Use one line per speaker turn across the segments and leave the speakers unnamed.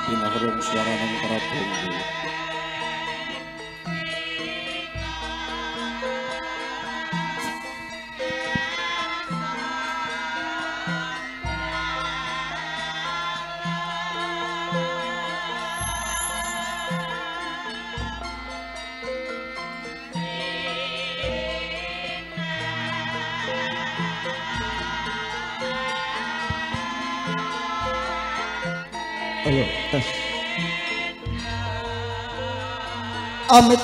Pinahrung suaraning Prabu.
Ayo, tes. Amit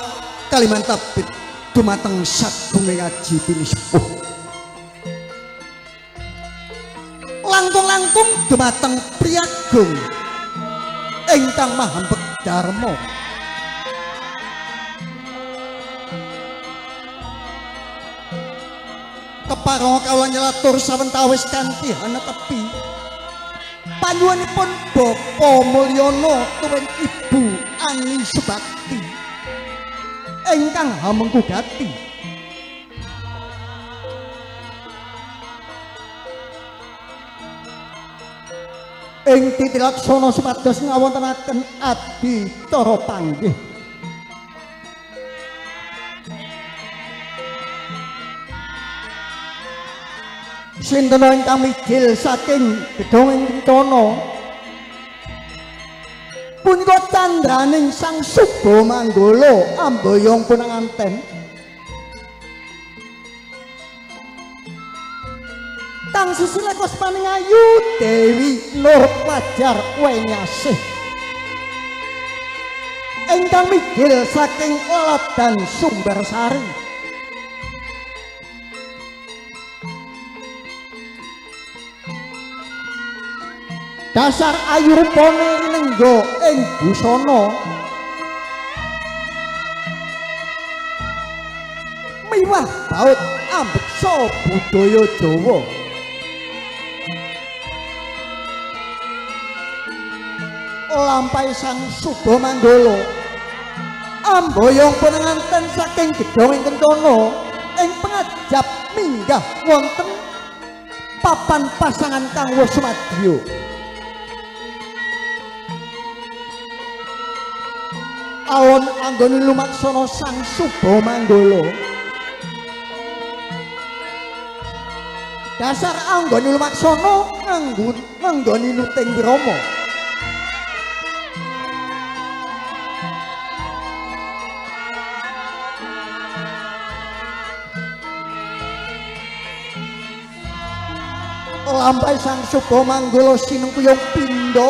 Kalimantapit dumateng sagunging aji pinisepuh. Langkung-langkung dumateng priyagung ingkang mahambek dharma. Keparang kawula nyelatur sawentawis kanthi hanetepi panyuwunipun Bapa Mulyana tuwin Ibu Ani Subakti ingkang hamengkugati ing titilaksana supados ngawontenaken adicara panggih. Sinten ingkang mijil saking gedhong Kencana punika candraning Sang Suba Manggala amboyong punanganten kang susulekos paningayu Dewi Nur Wajar Wenyasih ingkang mijil saking Laladan Sumbersari. Dasar ayu rupane rinengga ing busana miwah baut ambeksa budaya Jawa. Lampahe Sang Suba Manggala amboyong penanganten saking gedhong Kencana ing pangajap minggah wonten papan pasangan kang wis sumadya. Alon anggone lumaksana Sang Suba Manggala dasar anggone lumaksana nganggone nuting Rama. Lampahe Sang Suba Manggala sinengkuyung pindha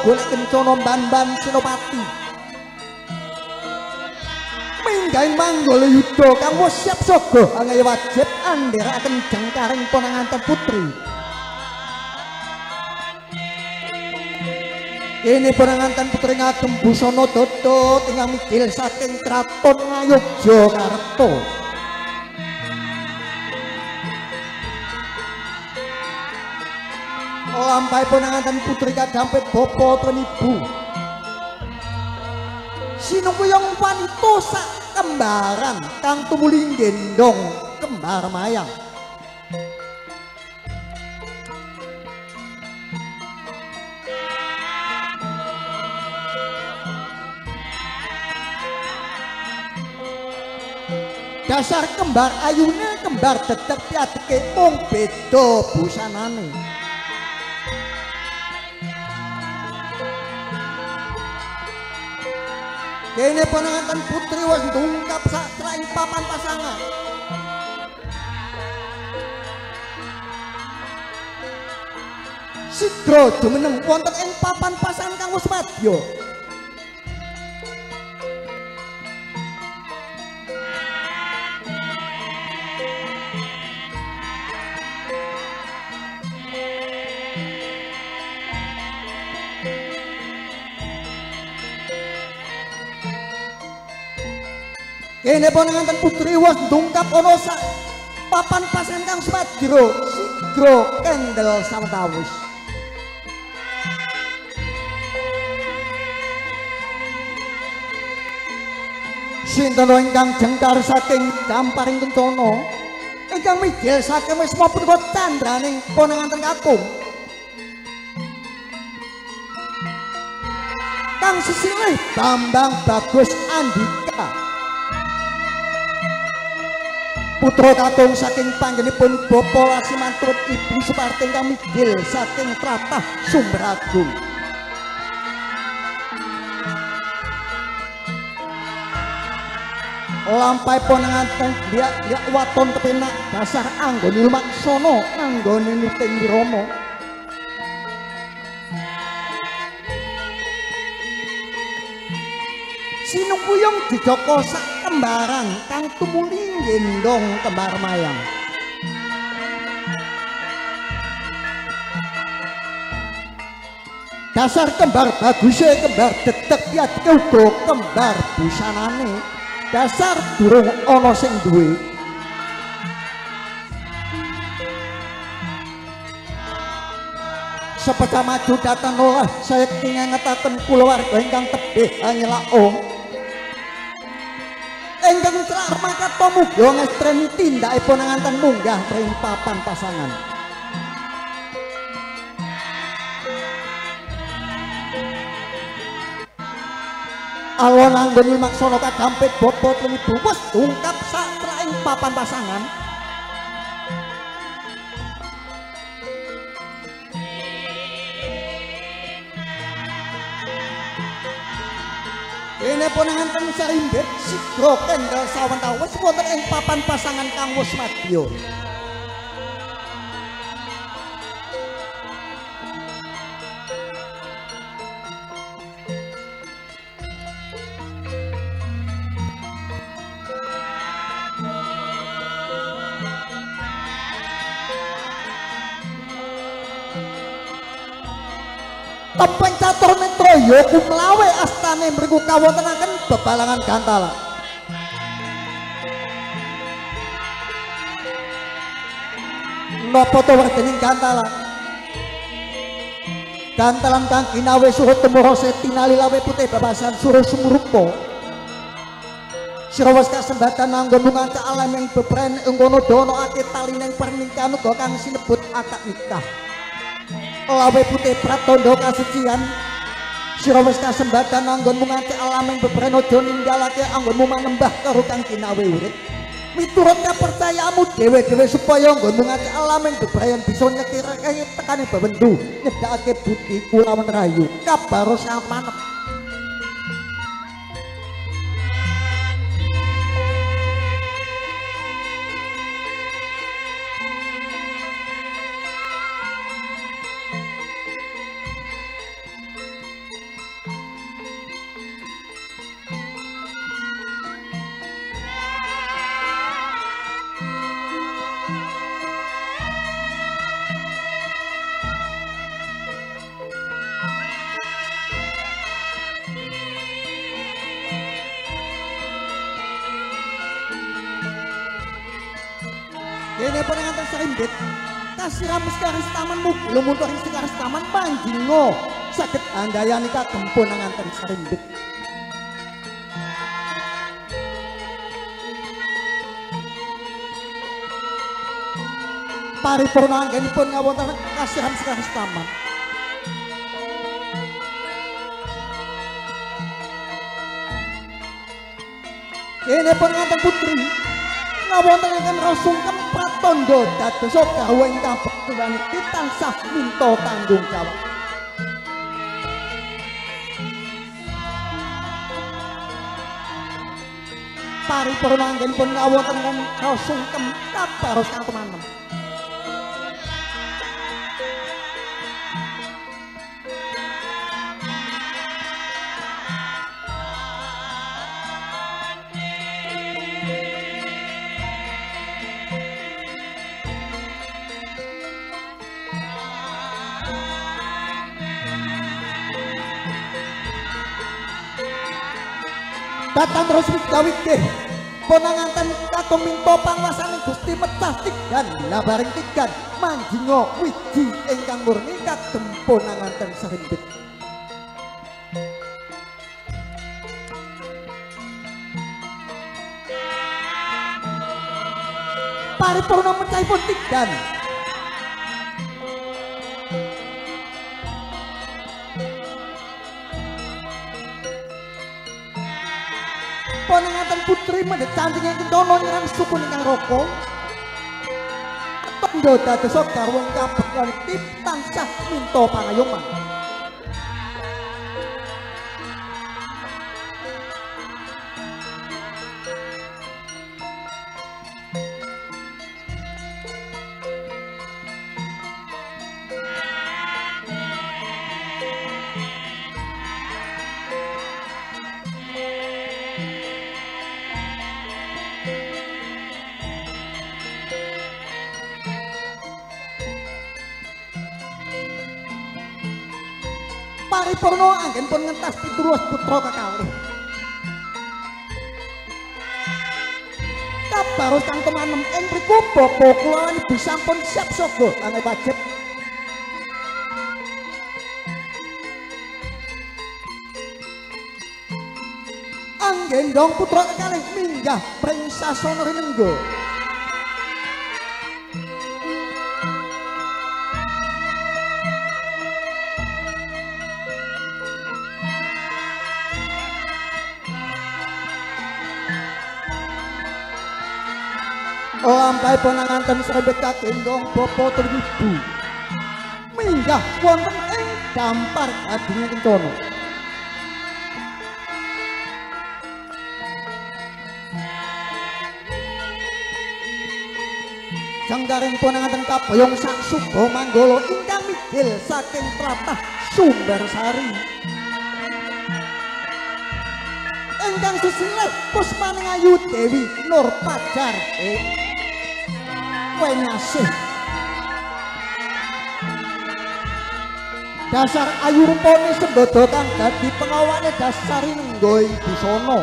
golek Kencana ban-ban Senopati minggaing Manggala Yuda kang wis siap saga angaya wajib andheraken jengkaring ponanganten putri. Kene ponanganten putri ngagem busana dodot ingkang mijil saking kraton Ngayogyakarta. Lampahe ponanganten putri kadhampit bapa tuwin ibu sinengkuyung wanita sak kembaran kang tumuli gendong kembar mayang. Dasar kembar ayune kembar dedeg piadeke mung beda busanane. Kene ponanganten putri wis ndungkap satraing papan pasangan. Sidra jumeneng wonten ing papan pasangan kang wis madya. Kene ponanganten putri wis ndungkap ana sak papan pasangan kang swadra sigra kendel sawetawis. Sinten ingkang jengkar saking gamparing Kencana ingkang mijil saking wisma punika candraning ponanganten kakung. kang sesilih Bambang Bagus Andika putra kakung saking panggenipun Bapa Lasimantur Ibu Suparti ingkang midhil saking tlatah Sumber-Agung. Lampahipun nganten dia waton kepenak dasar anggone lumaksana anggone nuting Rama. Sinupuyung dijoko sak kembaran kang tumuli gendong kembar mayang. Dasar kembar baguse kembar dedeg ya uga kembar busanane. Dasar durung ana sing duwe. Sepeda maju datang olah saya ngingetaken kulawarga ingkang tebih hanyela om. Ingkang celak makato muga ngestreni tindakipun nganten munggah ring papan pasangan. Alon anggone maksana kadampit bapa ibu wis dungkap satraing papan pasangan. Dene pun nganten sarimbit sigra kendel sawentawis wis wonten ing papan pasangan kang wis madya. Tepeng catur Netraya kumlawe astane mriku kawontenaken bebalangan Gantala. Napa to werdening Gantala? Gantalan kang ginawe suruh temoro setinali lawe putih babasan suruh sumurupa. Sira wis kasembatan anggon ngancak alam yang bebren engkono dono ati talining pernikahan uga kang sinebut akad nikah. Lawe putih pratandha kasucian sira wis kasembatan anggonmu ngancik alaming bebrana aja ninggalake anggonmu manembah karo kang ginawe urip miturut kapercayaanmu dhewe-dhewe supaya anggonmu ngancik alaming bebrayan bisa nyekirake tekane bebendu nyedhakake budi kulawan rayu kabar samanep. Dene pun nganten sarimbit kasiramus karis tamanmu lumuntuh ing karis taman panjingo saged andayani kagem pun nganten sarimbit. Paripurna anggenipun ngawonten kasiramus karis taman. Dene pun nganten putri ngawonten ingkang rasungkem pratandha dadosa gawé ingkang bektulan tansah minta tanggung jawab. Paripurna anggenipun ngawonten ingkang rasungkem kabaros kang tumanem. Datang terus wigawigih ponanganten kakung minta panguwasaning Gusti mecah tigan labaring tigan manjinga wiji ingkang murni kagem ponanganten sarimbit. Paripurna mecahipun tigan Panangaten putri mendhet canting ingkang tono nyerang suku ingkang roko. Tondo dados garwa ingkang bekal tip tansah minta pangayoman. Paripurna anggenipun ngentas pituruh putra kekalih. Kabaros kang tumanem ing mriku bapa kula lan ibu sampun siap sogo kangge wajib. Anggendong putra kekalih minggah pring sasana rinengga. Lampahe pananganten srebet kagendong bapa tur ibu minggah wonten ing dampar kadinge kencana. Janggaring pananganten kaboyong sak suba manggala ingkang migil saking tlatah Sumbersari. Ingkang sesilih Puspaning Ayu Dewi Nur Pajar Wenyasih dasar ayu rupane sembodo kang dadi pengawane dasari nenggo ing busana.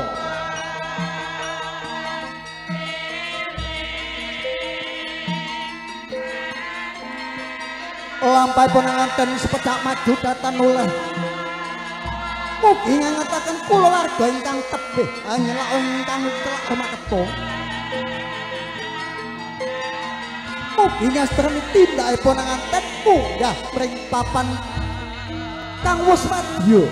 Lampahe pananganten sepecak maju datan oleh mugi ngangetaken kulawarga ingkang tebih anyelak ingkang celak rumaketha. Mugi ngastreni tindake pananganten munggah pring papan kang wus madya.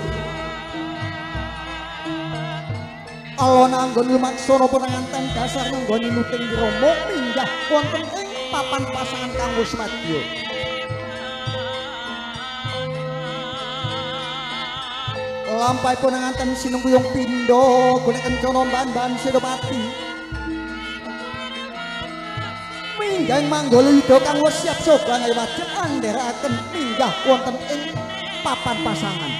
Alona anggon lumaksana pananganten dasar nggone nuting Rama minggah wonten ing papan pasangan kang wus madya. Lampahe pananganten sinungguyung pindha golek kencana mban-mban Senopati. Minggah manggala yuda kang wis siap soga wajib andheraken minggah wonten ing papan pasangan.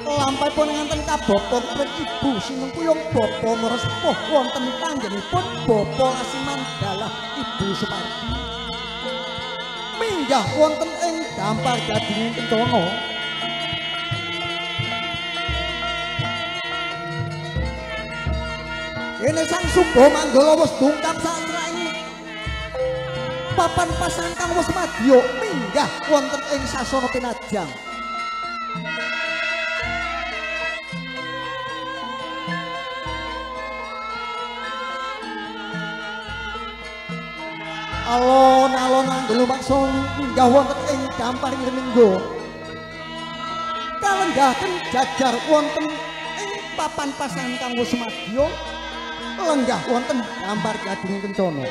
Lampahe pananganten kabapa pring ibu sinungguyung bapa ngrespuh wonten panjenenganipun bapa Asimandala Ibu Supardi. Minggah wonten ing dampar gading kencana. Kene sang Suba Manggala wis dungkap satraing papan pasangan kang wis madya minggah wonten ing sasana pinajang. Alon-alon anggelu maksa minggah wonten ing damparing rinengga. Kalenggahaken jajar wonten ing papan pasangan kang wis madya lenggah wonten dampar gading kencana.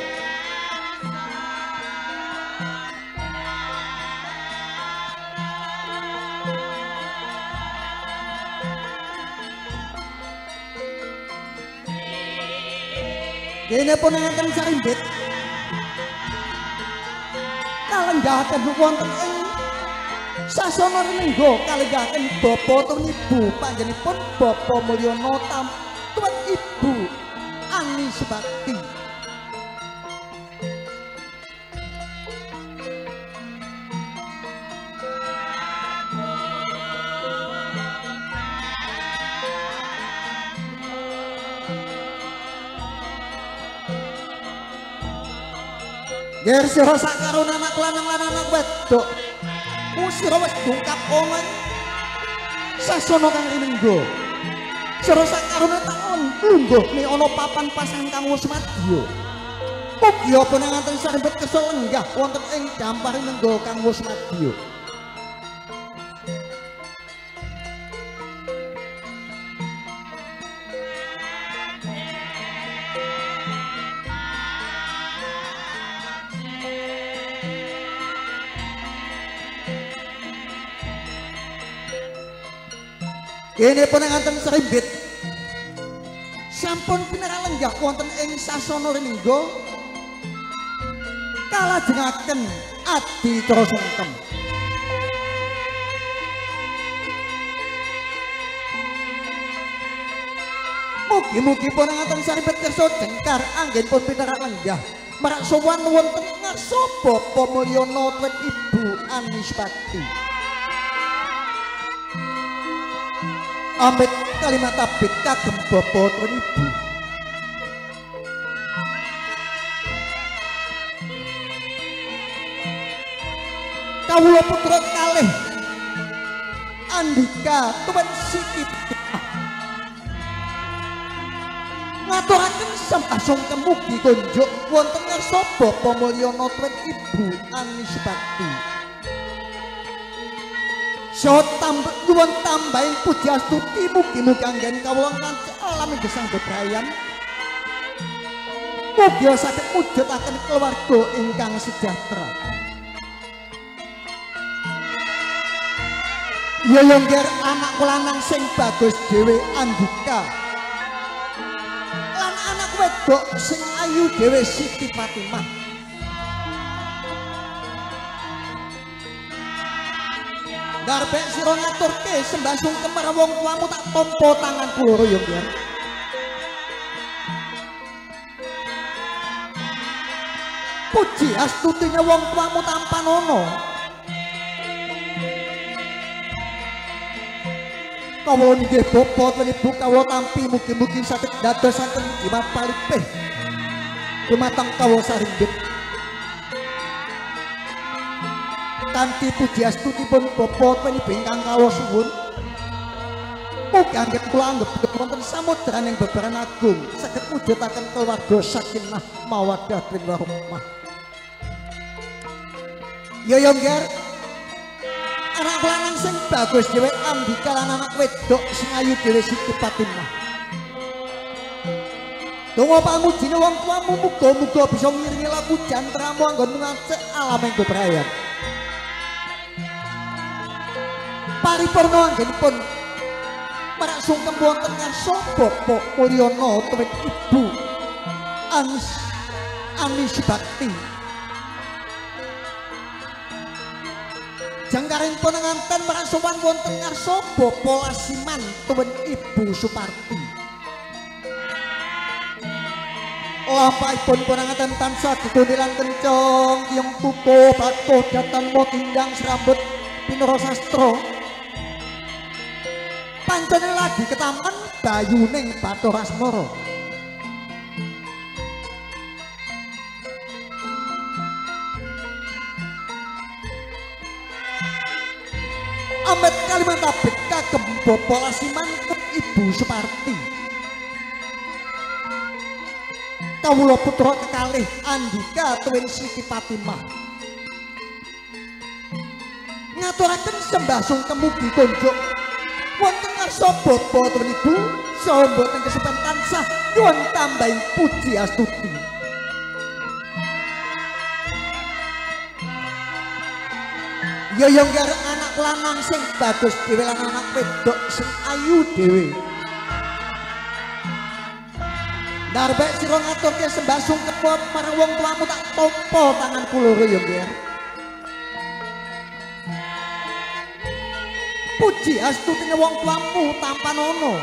Kene pun enten sarimbit kalenggahaken wonten ing sasana rinengga kalenggahaken bapa tur ibu panjenenganipun Bapa Mulyana tuwin Ibu Ani Subakti. Ger sira sakarun anak lanang lan anak wedok. Sira wis dungkap omong sasana kang rinengga. Sira sakarune taun lungguh ni ana papan pasangan kang wis madya. Mugi apa nanganten sarembet kesel lenggah wonten ing dampar rinengga kang wis madya. Kene pananganten Serimbit sampun pinalenggah wonten ing sasana Lingga kalajengaken Adi Trasongkem. Mugi-mugi pananganten Serimbit kersa jengkar anggenipun pinalenggah marak sowan wonten ngarsa Bapa Mulyana lan Ibu Anispati. Amit kalimat abit kagem Bapa lan Ibu. Kawula putra kalih Andika tuwin Siti ngaturaken sampasongkem mugi kunjuk wonten ngarsa Bapa Mulyana lan Ibu Anispati. Saha nyuwun tambahing puji astuti mugi-mugi anggen kawula ngancik alami gesang bebrayan. Mugi saged mujudaken keluarga ingkang sejahtera. Ya yongger anak lanang sing bagus dhewe Andika. Lan anak wedok sing ayu dhewe Siti Fatimah. Darbek sira ngaturke sembah sungkem marang wong tuamu tak tampa tanganku loro ya Nger. Puji astutine wong tuamu tampanono. Kawula nggih Bapa lan Ibu kawula tampi mugi-mugi saged dadosaken jimat palipih dumateng kawula Serimbit. Kanthi puji astutipun Bapa lan Ibu ingkang kawula suwun mugi anggen kula anggep wonten samudraning bebaran agung saged mujudaken keluarga sakinah mawaddah warahmah. Ya Nger anak lanang sing bagus dhewe Andika lan anak wedok sing ayu dhewe Siti Fatimah. Donga pangujine wong tuamu muga-muga bisa ngiringi laku jantramu anggonmu ngacek alaming bebrayan. Paripurna anggenipun marak sungkem wonten ngarsa Bapa Mulyana lan Ibu Anispati. Jangkaring pananganten marak sowan wonten ngarsa Bapa Lasiman lan Ibu Suparti. Lampahipun pananganten tansah geguniran kenceng kiyong tuko batuh datan motindang serambut pinara sastra. Pancene lagi ketaman bayuning Bathara Asmara. Amit kalimat abit kagem Bapa Lasiman Ibu Suparti. Kawula putra kekalih Andika tuwin Siti Fatimah. Ngaturaken sembah sungkem mugi kunjuk wonten ngarsa Bapa lan Ibu saha mboten kesepen tansah nyuwun tambahing puji astuti. Ya Nger anak lanang sing bagus dhewe lan anak wedok sing ayu dhewe. Darbek sira ngaturke sembah sungkem marang wong tuamu tak tampa tanganku loro ya Nger. Puji astutine wong tuamu tampanono.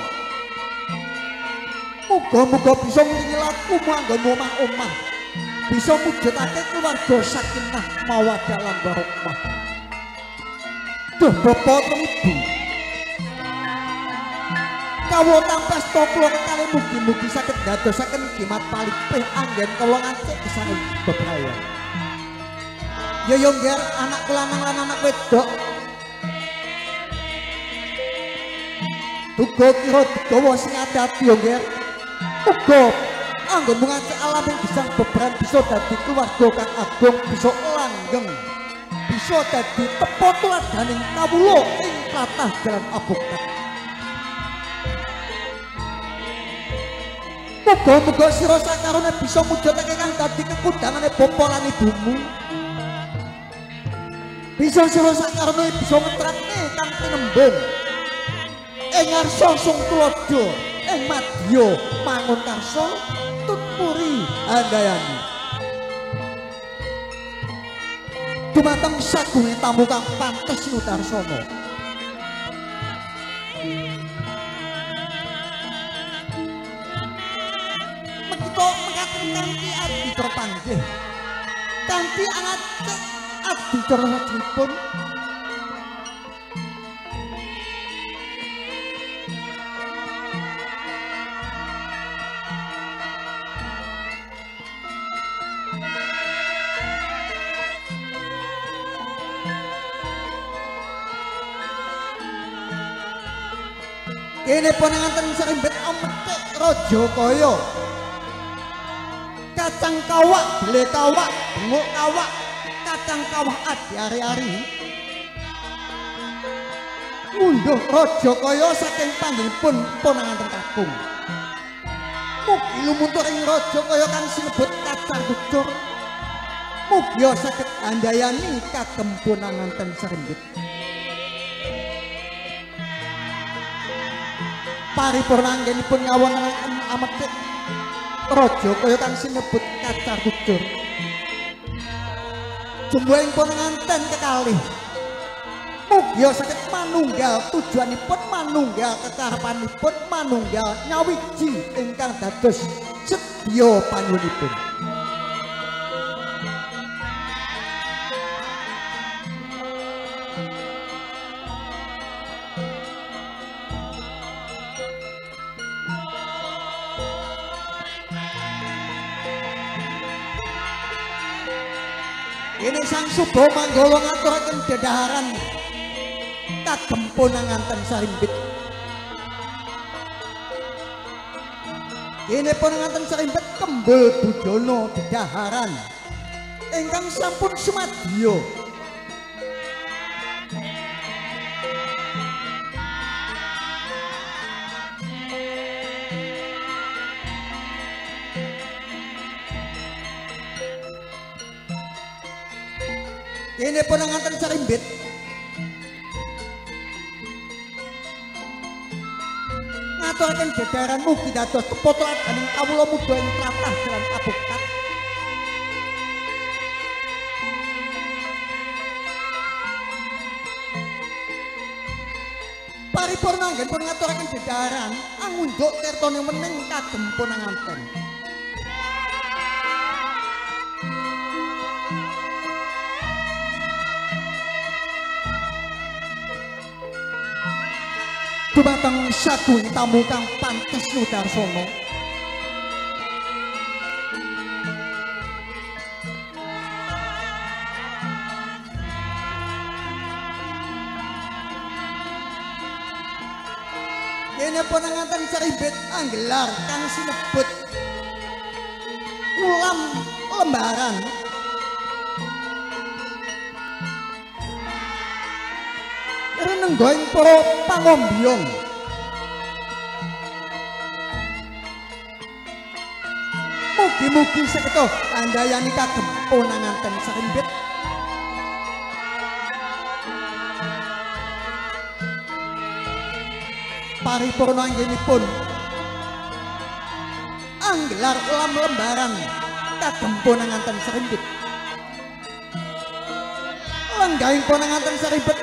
Muga-muga bisa ngiringi lakumu anggonmu omah-omah. Bisa mujudake keluarga sakinah mawaddah lan warahmah. Duh Bapa lan Ibu. Kawula tampas kula kekalih mugi-mugi saged dadosaken jimat palipih anggen kawula ngacik gesang bebrayan. Ya Nger anak lanang lan anak wedok Tuga kira digawa sing ati-ati ya Nger. Uga anggonmu ngacik alaming gesang bebrayan bisa dadi keluarga kang agung, bisa langgeng, bisa dadi tepa tuladaning kawula ing tlatah Jalan Abokat. Muga-muga sira sakarone bisa mujudake kang dadi kekundangane Bapa lan Ibumu. Bisa sira sakarone bisa ngetrake kang tinembung. ing ngarsa sung tulodo ing madya mangun karsa tutpuri Handayani dumateng sagunge tamu kang pantes Nudarsana mekita mekaten kanthi adhitra panggih kanthi angacik adhitra sajipun kene ponanganten serimbet ametik Rajakaya kacang kawak bele kawak benguk kawak kacang kawak adi ari-ari munduh Rajakaya saking panggilipun ponanganten kakung mugi lumuntur ing Rajakaya kang sinebut Kacar Kucur mugi saged Handayani kagem ponanganten serimbet paripurna anggenipun ngawontenaken ametik Rajakaya kang sinebut Kacar Kucur jumbuhing ponanganten kekalih mugi saged manunggal tujuanipun manunggal kekarepanipun manunggal nyawiji ingkang dados sedya panyunipun ini sang Suba Manggala ngaturaken dedhaharan kagem ponanganten Sarimbit ini ponanganten Sarimbit Kembul Budana dedhaharan ingkang sampun sumadya ini ponanganten Sarimbit ngaturaken dedhaharan mugi dados kepotladaning kawula muda ing tlatah jalan kabuktat paripurna anggenipun ngaturaken dedhaharan angundhuk tirtane meneng kagem ponanganten dumateng sagung tamu kang pantes Nudarsana kene ponanganten Sarimbit anggelar kang sinebut ulam lembaran renenggoing para pangombyong mugi-mugi seketa Handayani kagem ponanganten Sarimbit paripurna anggenipun anggelar ulam lembaran kagem ponanganten Sarimbit lenggahing ponanganten Sarimbit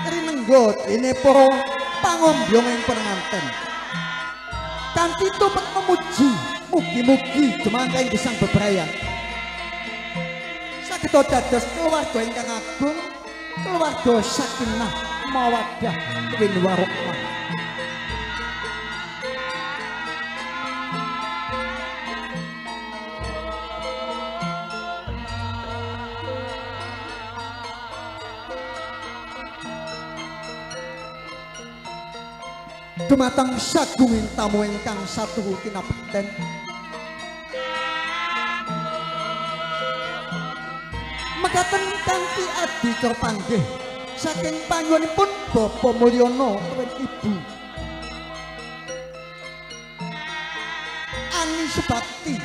rinenggo dene para pangombyong ing ponanganten kanthi tumpek memuji mugi-mugi dumangka ing gesang bebrayan saged dados keluarga ingkang agung keluarga sakinah mawaddah warahmah dumateng sagunging tamu ingkang satuhu kinabekten mekaten kanthi adhitra panggih saking panyuwunipun Bapak Mulyana tuwin Ibu Ani Subakti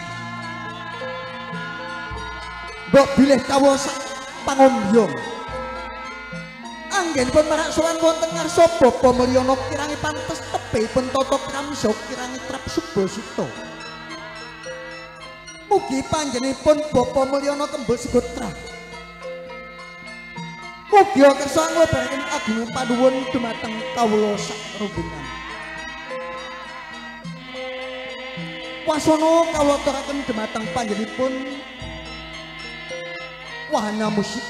mbok bilih kawula sak pangombyong Anggenipun marak sowan wonten ngarsa Bapa Mulyana kirangi pantes tebihipun tata kramsa kirangi trap subasita. Mugi panjenenganipun Bapa Mulyana Kembul Segotra. Mugi kersa nglebaraken agunging panuwun dumateng kawula sak rombongan. Wasana kawula aturaken dumateng panjenenganipun wahana musik.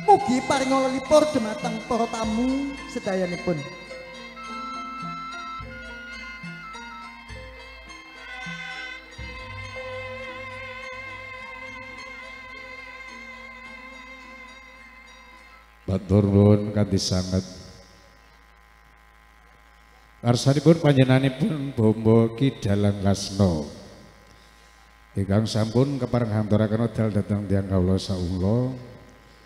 Mugi paringa lelipur dumateng para tamu sedayanipun.
Matur nuwun kanthi sanget. Karsanipun panjenenganipun Bamba Ki Dalang Kasna ingkang sampun kepareng hanturaken dal dhateng tiyang kawula saula.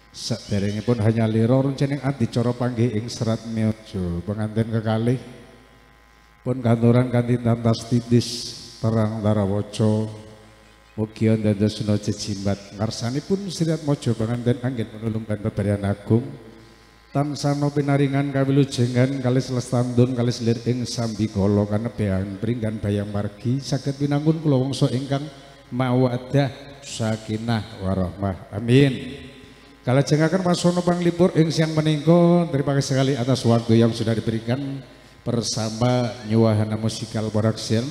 Saderengipun hanya lira runcening adicara panggih ing Serat Miojo pengantin kekalih pun kanturan kanthi tantas titis terang darawaca. Mugi ndadosna jejimbat ngarsanipun Sri Atmaja panganten anggen penulungan bebayan agung tansah pinaringan kawilujengan kalis lestantun kalis lir ing sambikala kanebehan pringgan bayang margi saged pinangun kula wangsa ingkang mawaddah sakinah warahmah amin. Kalajengaken wasana panglipur ing siang menika terima kasih sekali atas waktu yang sudah diberikan bersama New Wahana Musical Production.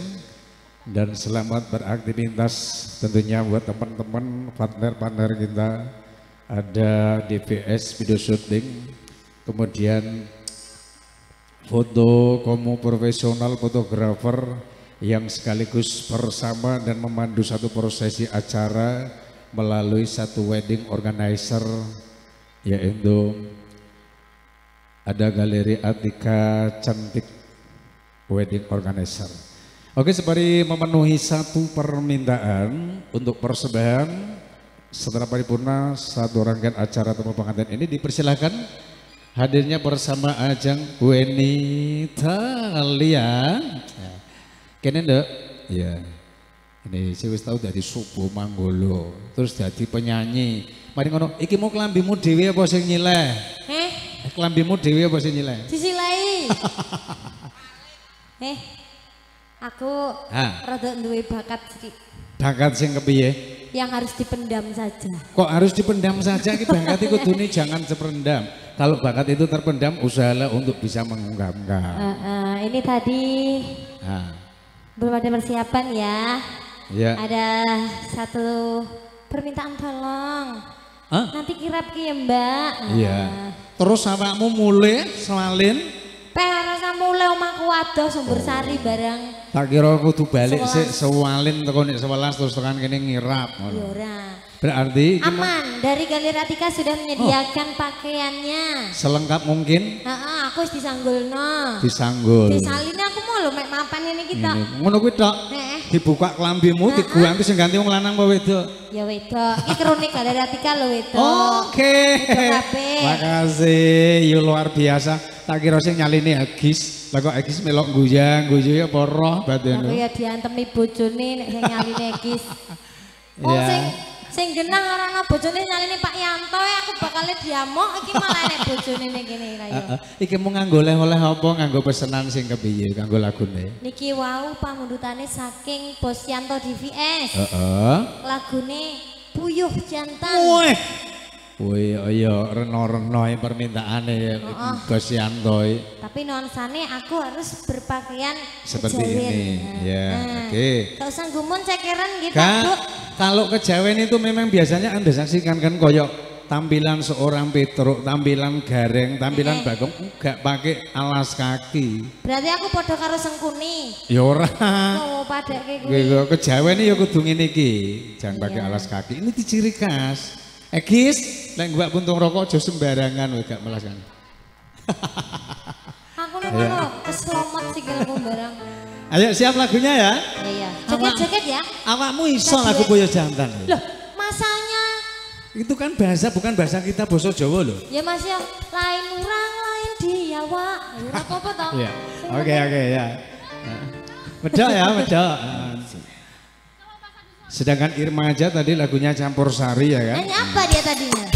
Dan selamat beraktivitas tentunya buat teman-teman partner-partner kita. Ada DVS video shooting, kemudian foto komo profesional fotografer yang sekaligus bersama dan memandu satu prosesi acara melalui satu wedding organizer, yaitu ada Galeri Atika Cantik Wedding Organizer. Oke, sembari memenuhi satu permintaan untuk persembahan setelah paripurna satu rangkaian acara temu pengantin ini dipersilahkan hadirnya bersama Ajeng Weni Thalia. Kene nduk? Ya. Ini saya wis tahu dari Subo Manggolo, terus jadi penyanyi. Mari ngono, iki mau kelambimu dhewe apa sing nyileh? Kelambimu dhewe apa sing nyileh?
Disilehi. Aku rada duwe bakat sih.
Bakat sing kepiye?
Yang harus dipendam saja.
Kok harus dipendam saja? Ki bakat itu kudune jangan terpendam. Kalau bakat itu terpendam, usahalah untuk bisa mengungkapkan.
Ini tadi belum ada persiapan ya. Ya. Ada satu permintaan tolong. Nanti kirap ki ya Mbak.
Iya. Terus awakmu mulai swalin?
Rasa mulai omahku wadah Sumber Sari barang.
Tak kira kudu balik sik sewalin teko nek 11 terus tekan kene ngirap ngono. Berarti
aman, dari Galeri Atika sudah menyediakan pakaiannya.
Selengkap mungkin?
Aku wis disanggulno.
Disanggul.
Disaline aku mau lho mek mapan ini kita.
Ngono kuwi tok. Dibuka kelambimu diguanti sing ganti wong lanang apa wedok?
Ya wedok. Iki kronik Galeri Atika lho wedok.
Oke. Makasih, you luar biasa. Tak kira sing nyaline Agis. Lah kok Agis melok guyang ya apa roh batin.
Aku ya diantemi bojone nek sing nyaline Agis. Oh sing genah ora ana bojone nyaline Pak Yanto aku bakal diamuk iki malah nek bojone ning kene ra ya.
Iki mau nganggo oleh-oleh apa nganggo pesenan sing kepiye kanggo lagune?
Niki wau pamundutane saking Bos Yanto DVS. Lagune Puyuh Jantan.
Wih, iya reno-reno permintaane Bos Yanto.
Tapi nuansane aku harus berpakaian
seperti ini. Ya, oke.
Gak usah gumun cekeran gitu.
Kalau kejawen itu memang biasanya Anda saksikan kan koyok tampilan seorang Petruk, tampilan gareng, tampilan bagong enggak pakai alas kaki.
Berarti aku podo karo Sengkuni.
Ya ora.
Oh, padake kuwi.
Kejawen ya kudu ngene iki, jangan pakai alas kaki. Ini ciri khas. Gis, lek mbak puntung rokok aja sembarangan kowe gak melas kan.
Aku nek ngono keslomot sikilku barang.
Ayo siap lagunya ya?
Iya. Joget-joget ya.
Awakmu iso lagu Puyuh Jantan.
Loh, masanya
itu kan bahasa bukan bahasa kita basa Jawa loh.
Ya Mas ya, lain orang lain dia wak. Ora apa-apa toh.
Iya. Oke ya. Medok ya, medok. Sedangkan Irma aja tadi lagunya Campur Sari ya kan?
Nyanyi apa dia tadinya?